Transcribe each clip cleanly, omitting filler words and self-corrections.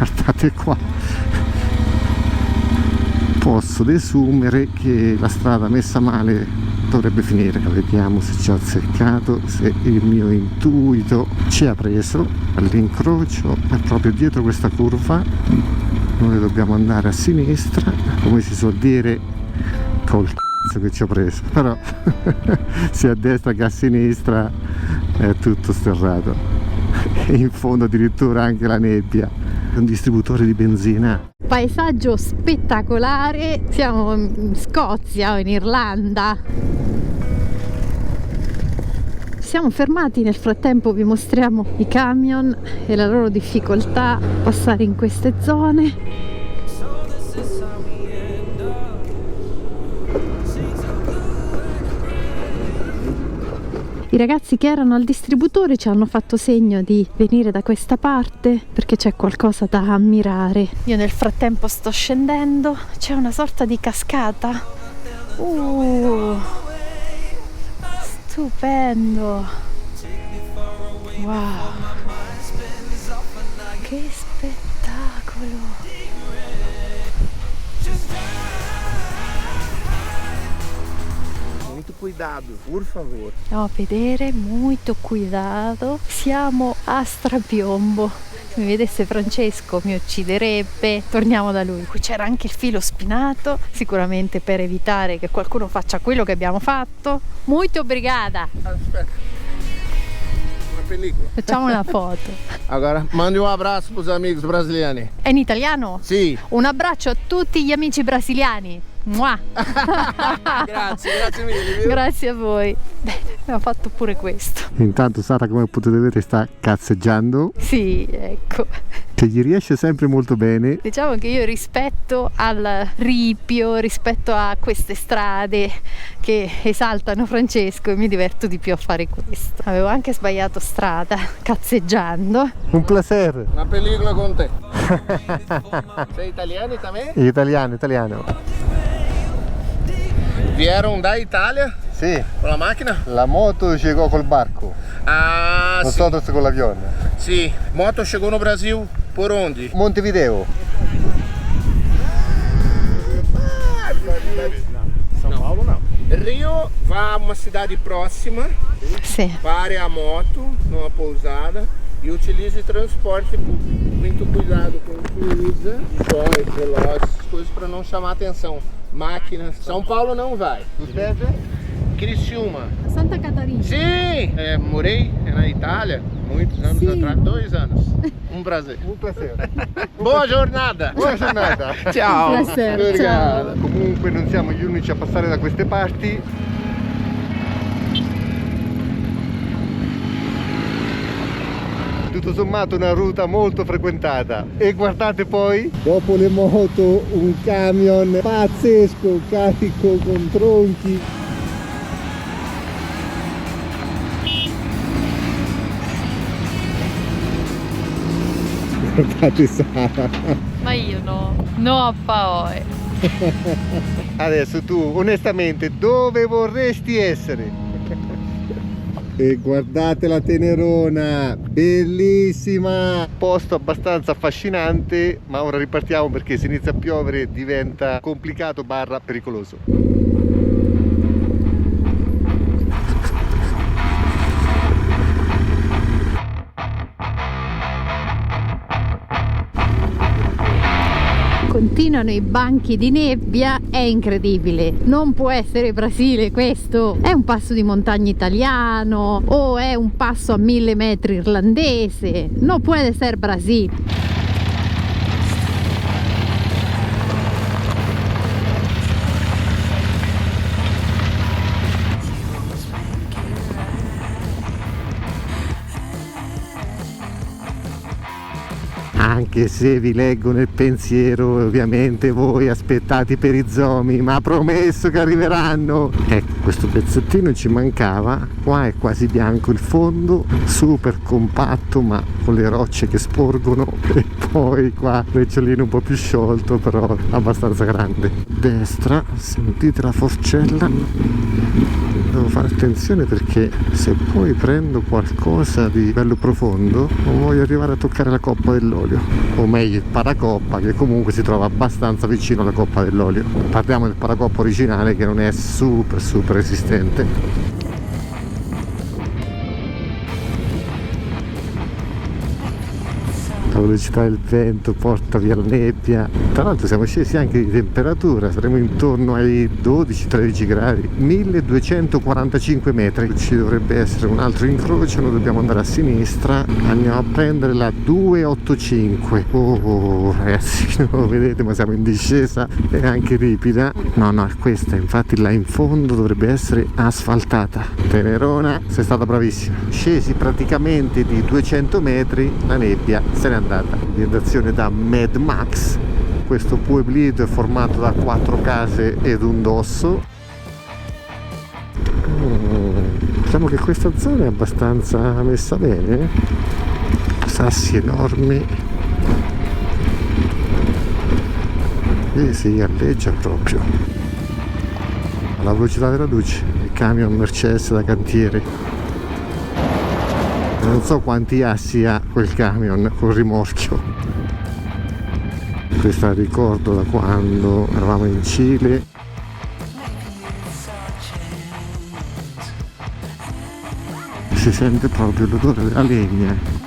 guardate qua, posso desumere che la strada messa male dovrebbe finire. Vediamo se ci ho azzeccato, se il mio intuito ci ha preso. All'incrocio è proprio dietro questa curva, noi dobbiamo andare a sinistra, come si suol dire, col cazzo che ci ho preso, però sia a destra che a sinistra è tutto sterrato e in fondo addirittura anche la nebbia. È un distributore di benzina. Paesaggio spettacolare, siamo in Scozia o in Irlanda. Siamo fermati, nel frattempo vi mostriamo i camion e la loro difficoltà a passare in queste zone. I ragazzi che erano al distributore ci hanno fatto segno di venire da questa parte perché c'è qualcosa da ammirare. Io nel frattempo sto scendendo, c'è una sorta di cascata. Stupendo! Wow! Che spettacolo! Muito cuidado, por favor. Andiamo a vedere, molto cuidado. Siamo a strapiombo. Se mi vedesse Francesco mi ucciderebbe. Torniamo da lui. Qui c'era anche il filo spinato, sicuramente per evitare che qualcuno faccia quello che abbiamo fatto. Molto obrigada. Aspetta. Una pellicola. Facciamo una foto. Agora, mandi un abbraccio para os amigos brasiliani. È in italiano? Sì. Un abbraccio a tutti gli amici brasiliani. Mua. Grazie mille. Grazie a voi. Bene, abbiamo fatto pure questo. Intanto Sara, come potete vedere, sta cazzeggiando, Sì, ecco. che gli riesce sempre molto bene. Diciamo che io rispetto al ripio, rispetto a queste strade che esaltano Francesco, e mi diverto di più a fare questo. Avevo anche sbagliato strada cazzeggiando. Un placer. Una pellicola con te. Sei italiano também? Italiano. Vieram da Itália Sì, con la macchina? la moto chegou col barco, Ah, non sim. so se con l'avione. Sim. Moto chegou no Brasil por onde? Montevideo. São Paulo não. Rio vai a uma cidade próxima, Sì. pare a moto numa pousada e utilize transporte público. Muito cuidado com o que usa, joias, relógios, essas coisas para não chamar atenção. Máquinas. São Paulo não vai. Criciúma. Santa Catarina. Sim! Morei na Itália muitos anos atrás, 2 anos. Brasil. Un placer. Buona giornata! Buona giornata. Ciao! Placer, ciao. Comunque non siamo gli unici a passare da queste parti. Tutto sommato una ruta molto frequentata. E guardate poi, dopo le moto, un camion pazzesco carico con tronchi. Guardate Sara. Ma io no, no a favore. Adesso tu, onestamente, dove vorresti essere? E guardate la Tenerona, bellissima! Posto abbastanza affascinante, ma ora ripartiamo perché se inizia a piovere diventa complicato barra pericoloso. Continuano i banchi di nebbia, è incredibile, non può essere Brasile questo, è un passo di montagna italiano o è un passo a 1000 metri irlandese, no puede ser Brasile. Anche se vi leggo nel pensiero, ovviamente voi aspettate per i zombie, ma promesso che arriveranno. Ecco, questo pezzettino ci mancava. Qua è quasi bianco il fondo, super compatto ma con le rocce che sporgono, e poi qua brecciolino un po' più sciolto però abbastanza grande. Destra, sentite la forcella. devo fare attenzione perché se poi prendo qualcosa di bello profondo non voglio arrivare a toccare la coppa dell'olio, o meglio il paracoppa, che comunque si trova abbastanza vicino alla coppa dell'olio. Parliamo del paracoppa originale che non è super resistente. La velocità del vento porta via la nebbia. Tra l'altro siamo scesi anche di temperatura, saremo intorno ai 12-13 gradi, 1245 metri. Ci dovrebbe essere un altro incrocio, noi dobbiamo andare a sinistra, andiamo a prendere la 285. Oh ragazzi, non lo vedete ma siamo in discesa, è anche ripida. No, è questa, infatti là in fondo dovrebbe essere asfaltata. Tenerona, sei stata bravissima. Scesi praticamente di 200 metri, la nebbia se n'è andata. Ambientazione da Mad Max. Questo pueblito è formato da 4 case ed un dosso. Diciamo che questa zona è abbastanza messa bene, sassi enormi e si galleggia proprio alla velocità della luce. Il camion Mercedes da cantiere. Non so quanti assi ha quel camion col rimorchio. Questa ricordo da quando eravamo in Cile. Si sente proprio l'odore della legna.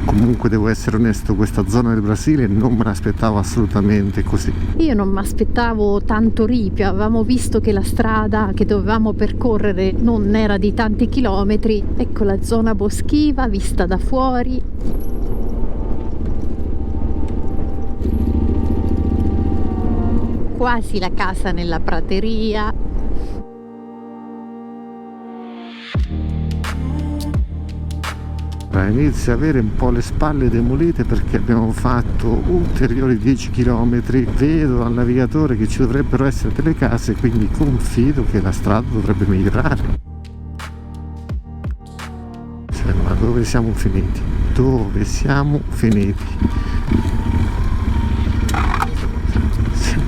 Comunque devo essere onesto, questa zona del Brasile non me l'aspettavo assolutamente così. Io non mi aspettavo tanto ripio, avevamo visto che la strada che dovevamo percorrere non era di tanti chilometri. Ecco la zona boschiva vista da fuori. Quasi la casa nella prateria. Inizia a avere un po' le spalle demolite perché abbiamo fatto ulteriori 10 km. Vedo al navigatore che ci dovrebbero essere delle case, quindi confido che la strada dovrebbe migliorare. Ma dove siamo finiti? Dove siamo finiti?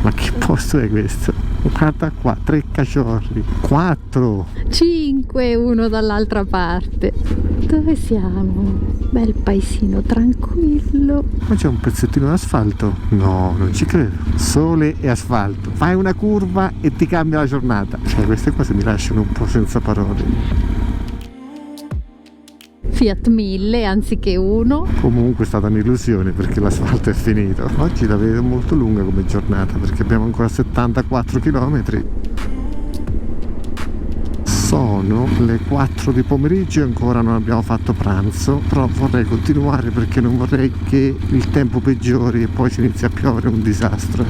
Ma che posto è questo? Guarda qua, 3 cachorri, 4, 5, uno dall'altra parte. Dove siamo? Bel paesino tranquillo. Ma c'è un pezzettino d'asfalto? No, non ci credo. Sole e asfalto. Fai una curva e ti cambia la giornata. Cioè, queste cose mi lasciano un po' senza parole. Fiat 1000 anziché 1. Comunque è stata un'illusione perché l'asfalto è finito. Oggi la vedo molto lunga come giornata perché abbiamo ancora 74 km. Sono le 4 di pomeriggio e ancora non abbiamo fatto pranzo, però vorrei continuare perché non vorrei che il tempo peggiori e poi si inizia a piovere, un disastro.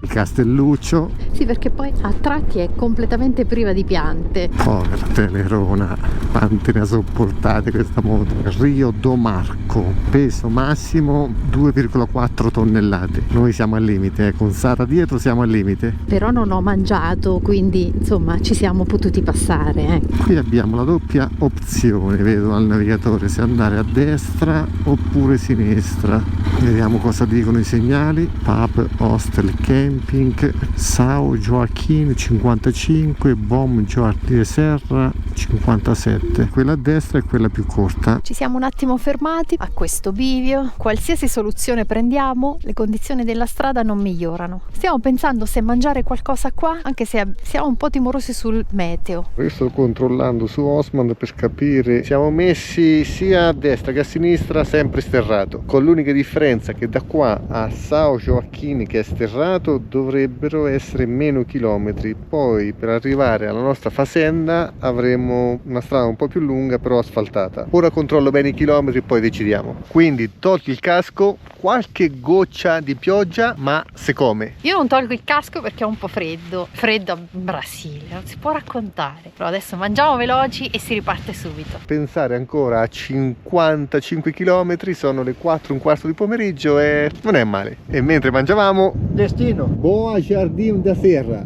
Il Castelluccio. Sì, perché poi a tratti è completamente priva di piante. Povera Tenerona, quante ne ha sopportate questa moto. Rio do Marco, peso massimo 2,4 tonnellate. Noi siamo al limite, con Sara dietro siamo al limite. Però non ho mangiato, quindi insomma ci siamo potuti passare. Qui abbiamo la doppia opzione, vedo al navigatore, se andare a destra oppure sinistra. Vediamo cosa dicono i segnali. Pub, hostel, camping, São Joaquim 55, Bom Jardim de Serra 57. Quella a destra è quella più corta. Ci siamo un attimo fermati a questo bivio. Qualsiasi soluzione prendiamo, le condizioni della strada non migliorano. Stiamo pensando se mangiare qualcosa qua, anche se siamo un po' timorosi sul meteo. Io sto controllando su Osman per capire. Siamo messi sia a destra che a sinistra sempre sterrato, con l'unica differenza che da qua a São Joaquim, che è sterrato, dovrebbero essere meno chilometri. Poi per arrivare alla nostra fazenda avremo una strada un po' più lunga però asfaltata. Ora controllo bene i chilometri e poi decidiamo. Quindi tolti il casco, qualche goccia di pioggia, ma se come. Io non tolgo il casco perché è un po' freddo a Brasile, non si può raccontare. Però adesso mangiamo veloci e si riparte subito. Pensare ancora a 55 km, sono le 4 e un quarto di pomeriggio e non è male. E mentre mangiavamo, Destino. Boa Jardim da Serra.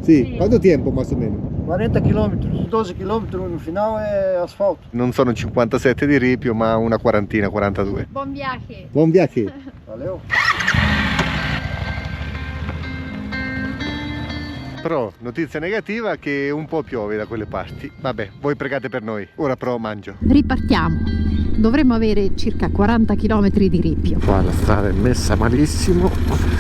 Sì, quanto tempo más o menos? 40 km, 12 km no final è asfalto. Non sono 57 di ripio, ma una quarantina, 42. Buon viaggio! Buon viaggio! Valeu. Però notizia negativa che un po' piove da quelle parti. Vabbè, voi pregate per noi. Ora però mangio. Ripartiamo. Dovremmo avere circa 40 km di ripio. Qua la strada è messa malissimo.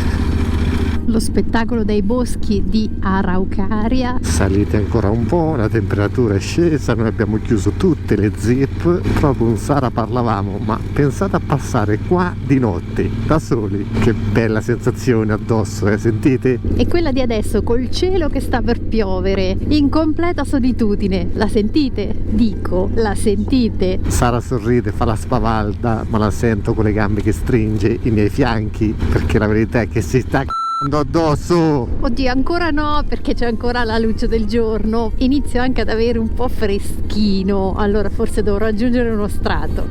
Lo spettacolo dei boschi di Araucaria. Salite ancora un po', la temperatura è scesa, noi abbiamo chiuso tutte le zip. Proprio con Sara parlavamo, ma pensate a passare qua di notte, da soli. Che bella sensazione addosso, sentite? E quella di adesso col cielo che sta per piovere, in completa solitudine. La sentite? Dico, la sentite? Sara sorride, fa la spavalda, ma la sento con le gambe che stringe i miei fianchi, perché la verità è che si sta addosso. Oddio, ancora no, perché c'è ancora la luce del giorno. Inizio anche ad avere un po' freschino, allora forse dovrò aggiungere uno strato.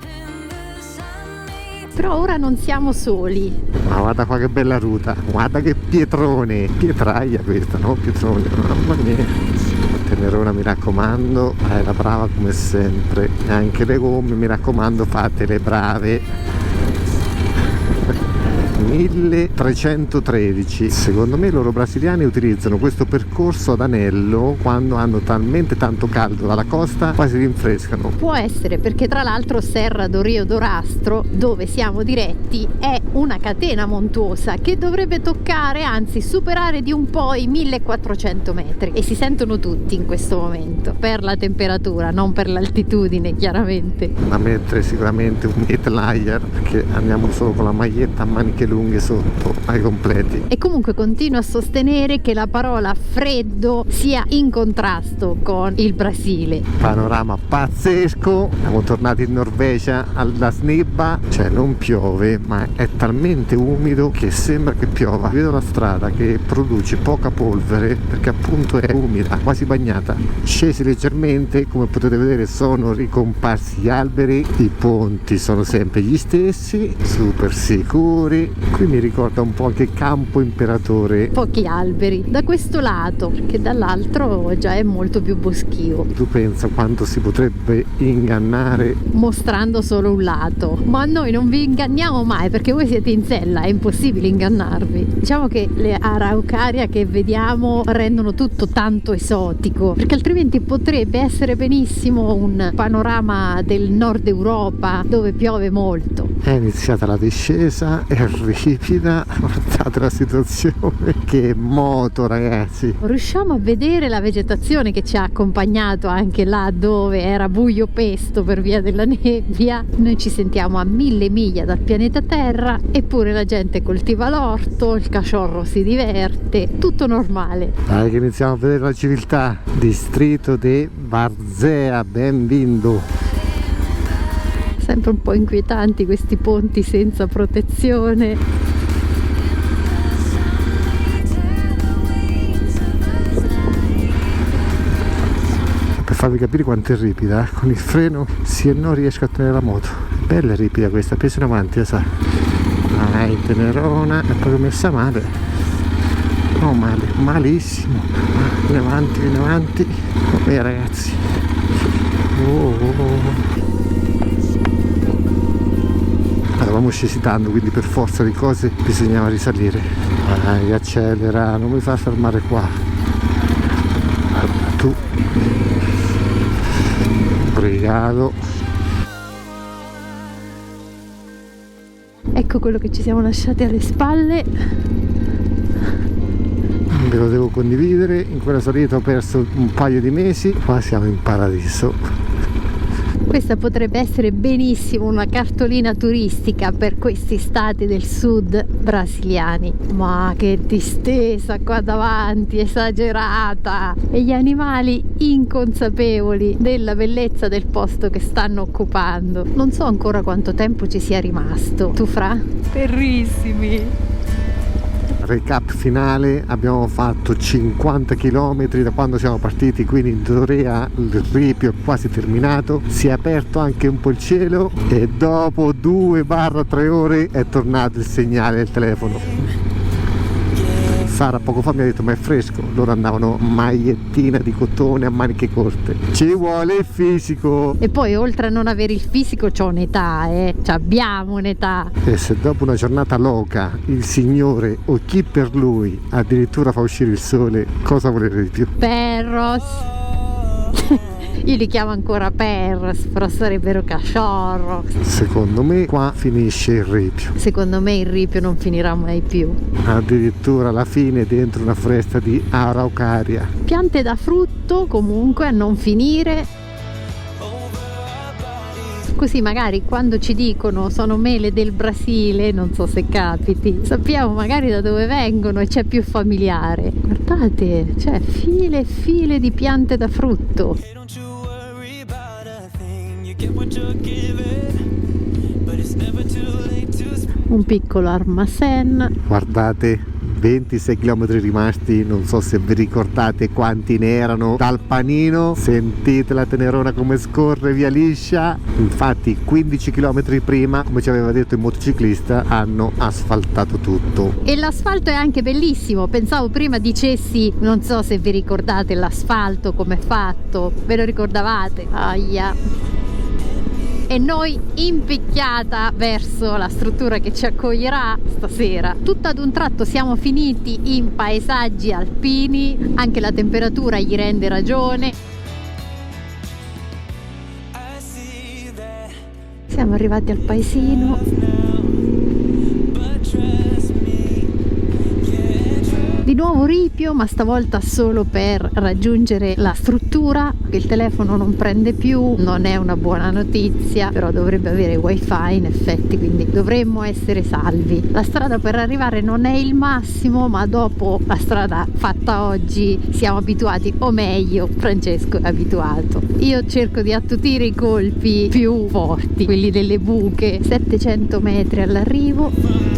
Però ora non siamo soli. Ma guarda qua che bella ruta, guarda che pietrone, pietraia questa, no? Pietrone, mamma mia. Tenerona, mi raccomando, la brava come sempre. E anche le gomme, mi raccomando, fatele brave. 1313. Secondo me loro brasiliani utilizzano questo percorso ad anello quando hanno talmente tanto caldo dalla costa, quasi rinfrescano. Può essere, perché tra l'altro Serra do Rio do Rastro, dove siamo diretti, è una catena montuosa che dovrebbe toccare, anzi superare di un po' i 1400 metri, e si sentono tutti in questo momento per la temperatura, non per l'altitudine chiaramente. Da mettere sicuramente un headliner, perché andiamo solo con la maglietta a maniche lunghe sotto ai completi. E comunque continuo a sostenere che la parola freddo sia in contrasto con il Brasile. Panorama pazzesco, siamo tornati in Norvegia alla Snibba, cioè non piove ma è talmente umido che sembra che piova. Vedo la strada che produce poca polvere perché appunto è umida, quasi bagnata. Scesi leggermente, come potete vedere sono ricomparsi gli alberi, i ponti sono sempre gli stessi, super sicuri. Qui mi ricorda un po' anche Campo Imperatore. Pochi alberi da questo lato, perché dall'altro già è molto più boschio. Tu pensa quanto si potrebbe ingannare mostrando solo un lato, ma noi non vi inganniamo mai perché voi siete in sella, è impossibile ingannarvi. Diciamo che le Araucaria che vediamo rendono tutto tanto esotico, perché altrimenti potrebbe essere benissimo un panorama del nord Europa dove piove molto. È iniziata la discesa, è ripida, guardate la situazione, che moto ragazzi. Riusciamo a vedere la vegetazione che ci ha accompagnato anche là dove era buio pesto per via della nebbia. Noi ci sentiamo a 1000 miglia dal pianeta Terra, eppure la gente coltiva l'orto, il cachorro si diverte, tutto normale. Dai che iniziamo a vedere la civiltà. Distrito di Várzea, benvenuto. Sempre un po' inquietanti questi ponti senza protezione. Per farvi capire quanto è ripida, con il freno sì e no riesco a tenere la moto. Bella ripida questa, peso in avanti, sa. Vai Tenerona, è proprio messa male. No male, malissimo. In avanti, in avanti. Vabbè ragazzi. Eravamo scesi tanto, quindi per forza di cose bisognava risalire. Vai, accelera, non mi fa fermare qua. Tu. Obrigado. Ecco quello che ci siamo lasciati alle spalle. Ve lo devo condividere, in quella salita ho perso un paio di mesi, qua siamo in paradiso. Questa potrebbe essere benissimo una cartolina turistica per questi stati del sud brasiliani. Ma che distesa qua davanti, esagerata! E gli animali inconsapevoli della bellezza del posto che stanno occupando. Non so ancora quanto tempo ci sia rimasto. Tu Fra? Bellissimi! Recap finale, abbiamo fatto 50 km da quando siamo partiti, quindi in teoria il ripio è quasi terminato, si è aperto anche un po' il cielo e dopo 2-3 ore è tornato il segnale del telefono. Sara poco fa mi ha detto ma è fresco, loro andavano magliettina di cotone a maniche corte. Ci vuole il fisico. E poi oltre a non avere il fisico c'ho un'età, Cioè, abbiamo un'età. E se dopo una giornata loca il signore o chi per lui addirittura fa uscire il sole, cosa volete di più? Perros. Io li chiamo ancora perros, però sarebbero cachorro. Secondo me qua finisce il ripio. Secondo me il ripio non finirà mai più. Addirittura alla fine dentro una foresta di araucaria. Piante da frutto comunque a non finire. Così magari quando ci dicono sono mele del Brasile, non so se capiti, sappiamo magari da dove vengono e c'è più familiare. Guardate, c'è file e file di piante da frutto. Un piccolo armasen. Guardate, 26 km rimasti, non so se vi ricordate quanti ne erano dal panino. Sentite la Tenerona come scorre via liscia. Infatti 15 km prima, come ci aveva detto il motociclista, hanno asfaltato tutto. E l'asfalto è anche bellissimo. Pensavo prima dicessi, non so se vi ricordate l'asfalto com'è fatto, ve lo ricordavate? Aia. E noi impicchiata verso la struttura che ci accoglierà stasera. Tutto ad un tratto siamo finiti in paesaggi alpini, anche la temperatura gli rende ragione. Siamo arrivati al paesino. Di nuovo ripio, ma stavolta solo per raggiungere la struttura. Il telefono non prende più, non è una buona notizia, però dovrebbe avere wifi in effetti, quindi dovremmo essere salvi. La strada per arrivare non è il massimo, ma dopo la strada fatta oggi siamo abituati, o meglio Francesco è abituato. Io cerco di attutire i colpi più forti, quelli delle buche. 700 metri all'arrivo.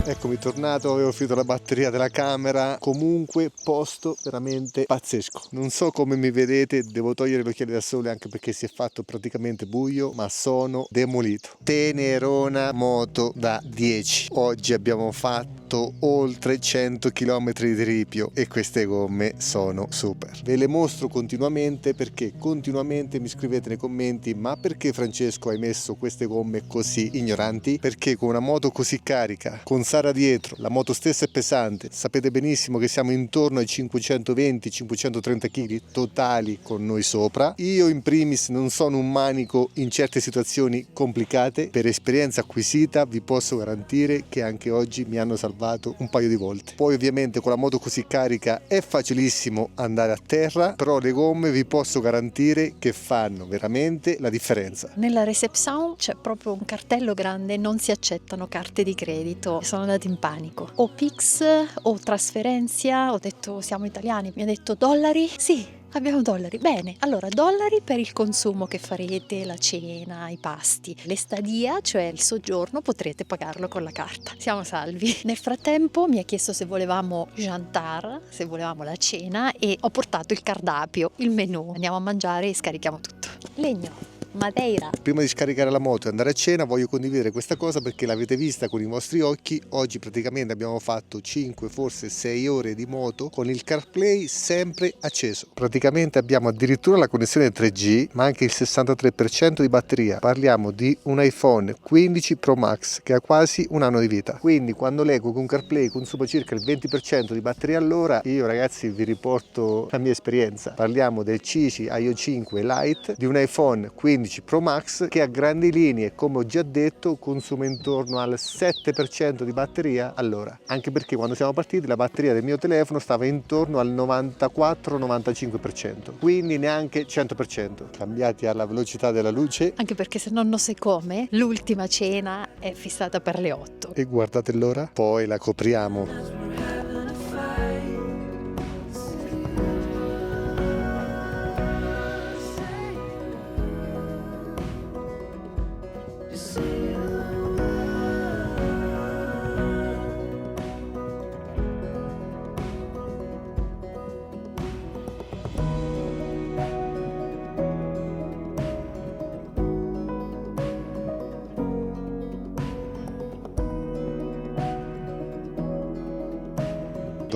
Eccomi tornato, avevo finito la batteria della camera. Comunque posto veramente pazzesco. Non so come mi vedete, devo togliere gli occhiali da sole anche perché si è fatto praticamente buio, ma sono demolito. Tenerona moto da 10. Oggi abbiamo fatto oltre 100 km di ripio e queste gomme sono super. Ve le mostro continuamente perché continuamente mi scrivete nei commenti: ma perché Francesco hai messo queste gomme così ignoranti? Perché con una moto così carica, con Sara dietro, la moto stessa è pesante, sapete benissimo che siamo intorno ai 520-530 kg totali con noi sopra. Io in primis non sono un manico in certe situazioni complicate, per esperienza acquisita vi posso garantire che anche oggi mi hanno salvato un paio di volte. Poi ovviamente con la moto così carica è facilissimo andare a terra, però le gomme vi posso garantire che fanno veramente la differenza. Nella reception c'è proprio un cartello grande: non si accettano carte di credito. Sono andata in panico. O Pix o trasferenza. Ho detto siamo italiani, mi ha detto dollari? Sì, abbiamo dollari. Bene, allora dollari per il consumo che farete, la cena, i pasti. L'estadia, cioè il soggiorno, potrete pagarlo con la carta. Siamo salvi. Nel frattempo mi ha chiesto se volevamo jantar, se volevamo la cena, e ho portato il cardapio, il menù. Andiamo a mangiare e scarichiamo tutto. Legno. Madeira. Prima di scaricare la moto e andare a cena voglio condividere questa cosa perché l'avete vista con i vostri occhi. Oggi praticamente abbiamo fatto 5 forse 6 ore di moto con il CarPlay sempre acceso. Praticamente abbiamo addirittura la connessione 3G ma anche il 63% di batteria. Parliamo di un iPhone 15 Pro Max che ha quasi un anno di vita. Quindi quando leggo che un CarPlay consuma circa il 20% di batteria all'ora, io ragazzi vi riporto la mia esperienza. Parliamo del Cici IO 5 Lite, di un iPhone 15 Pro Max che a grandi linee, come ho già detto, consuma intorno al 7% di batteria all'ora, anche perché quando siamo partiti la batteria del mio telefono stava intorno al 94-95%, quindi neanche 100%. Cambiati alla velocità della luce, Anche perché se non sai come, l'ultima cena è fissata per le 8. e guardate l'ora, poi la copriamo.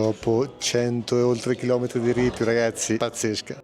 dopo 100 e oltre chilometri di ripio, ragazzi, pazzesca.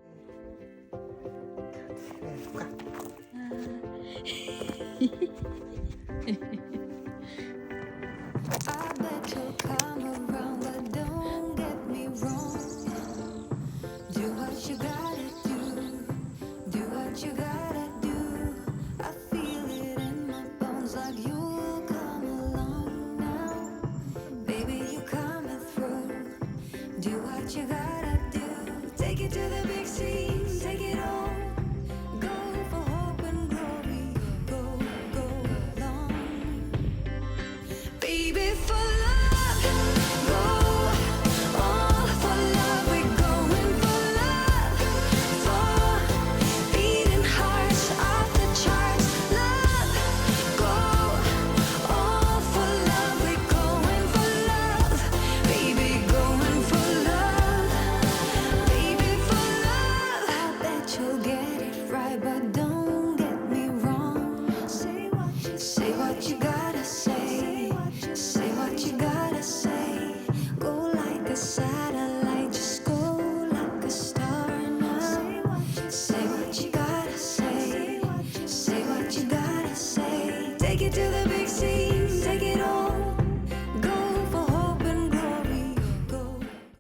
Take it to the